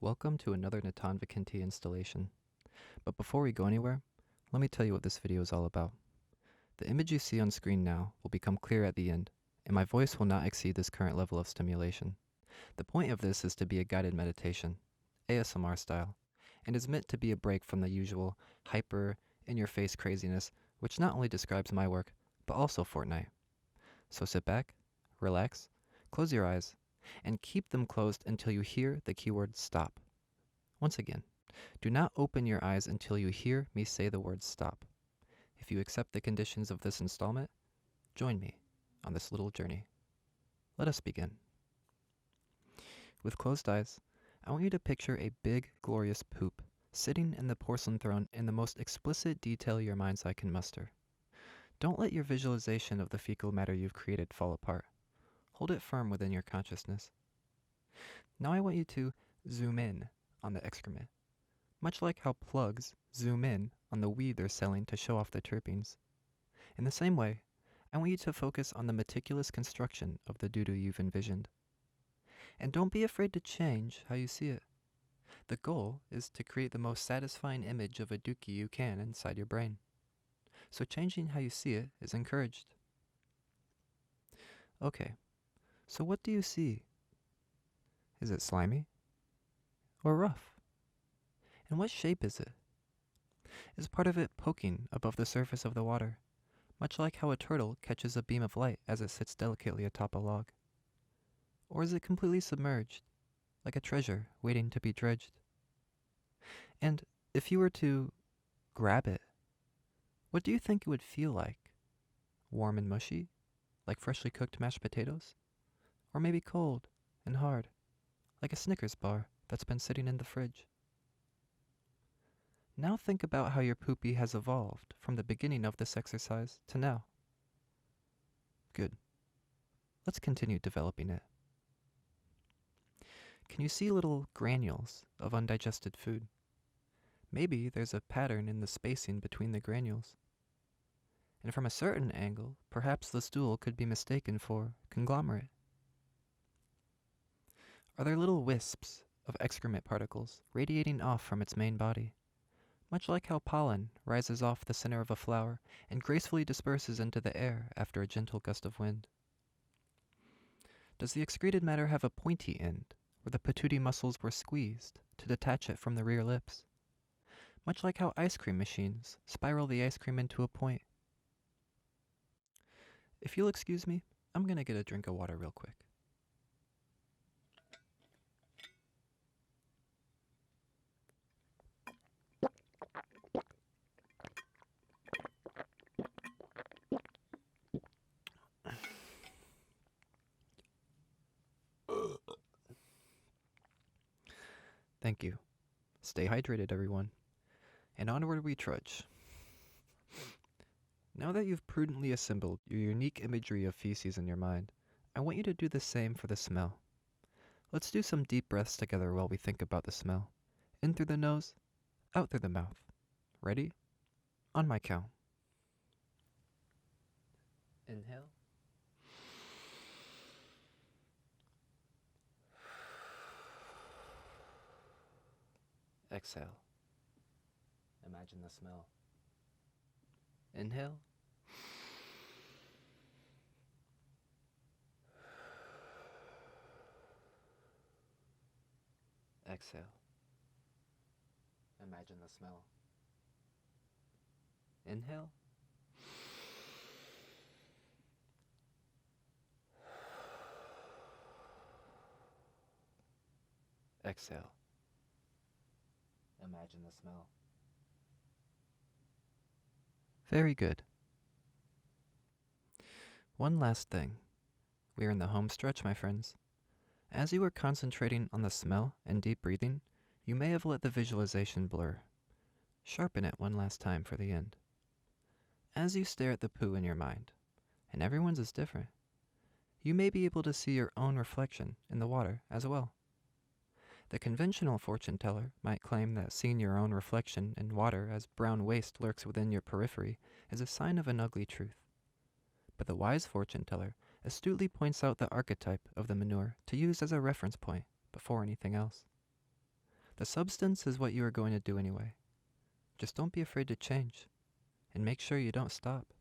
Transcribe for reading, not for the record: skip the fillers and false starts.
Welcome to another Natan Vikentiy installation. But before we go anywhere, let me tell you what this video is all about. The image you see on screen now will become clear at the end, and my voice will not exceed this current level of stimulation. The point of this is to be a guided meditation, ASMR style, and is meant to be a break from the usual hyper, in-your-face craziness which not only describes my work, but also Fortnite. So sit back, relax, close your eyes, and keep them closed until you hear the keyword stop. Once again, do not open your eyes until you hear me say the word stop. If you accept the conditions of this installment, join me on this little journey. Let us begin. With closed eyes, I want you to picture a big, glorious poop sitting in the porcelain throne in the most explicit detail your mind's eye can muster. Don't let your visualization of the fecal matter you've created fall apart. Hold it firm within your consciousness. Now I want you to zoom in on the excrement, much like how plugs zoom in on the weed they're selling to show off the terpenes. In the same way, I want you to focus on the meticulous construction of the doo-doo you've envisioned. And don't be afraid to change how you see it. The goal is to create the most satisfying image of a dookie you can inside your brain. So changing how you see it is encouraged. Okay, so what do you see? Is it slimy or rough? And what shape is it? Is part of it poking above the surface of the water, much like how a turtle catches a beam of light as it sits delicately atop a log? Or is it completely submerged, like a treasure waiting to be dredged? And if you were to grab it, what do you think it would feel like? Warm and mushy, like freshly cooked mashed potatoes? Or maybe cold and hard, like a Snickers bar that's been sitting in the fridge? Now think about how your poopy has evolved from the beginning of this exercise to now. Good. Let's continue developing it. Can you see little granules of undigested food? Maybe there's a pattern in the spacing between the granules. And from a certain angle, perhaps the stool could be mistaken for conglomerate. Are there little wisps of excrement particles radiating off from its main body? Much like how pollen rises off the center of a flower and gracefully disperses into the air after a gentle gust of wind. Does the excreted matter have a pointy end, where the patootie muscles were squeezed to detach it from the rear lips? Much like how ice cream machines spiral the ice cream into a point. If you'll excuse me, I'm gonna get a drink of water real quick. Thank you. Stay hydrated, everyone. And onward we trudge. Now that you've prudently assembled your unique imagery of feces in your mind, I want you to do the same for the smell. Let's do some deep breaths together while we think about the smell. In through the nose, out through the mouth. Ready? On my count. Inhale. Exhale. Imagine the smell. Inhale. Exhale. Imagine the smell. Inhale. Exhale. Imagine the smell. Very good. One last thing. We are in the home stretch, my friends. As you are concentrating on the smell and deep breathing, you may have let the visualization blur. Sharpen it one last time for the end. As you stare at the poo in your mind, and everyone's is different, you may be able to see your own reflection in the water as well. The conventional fortune teller might claim that seeing your own reflection in water as brown waste lurks within your periphery is a sign of an ugly truth. But the wise fortune teller astutely points out the archetype of the manure to use as a reference point before anything else. The substance is what you are going to do anyway. Just don't be afraid to change, and make sure you don't stop.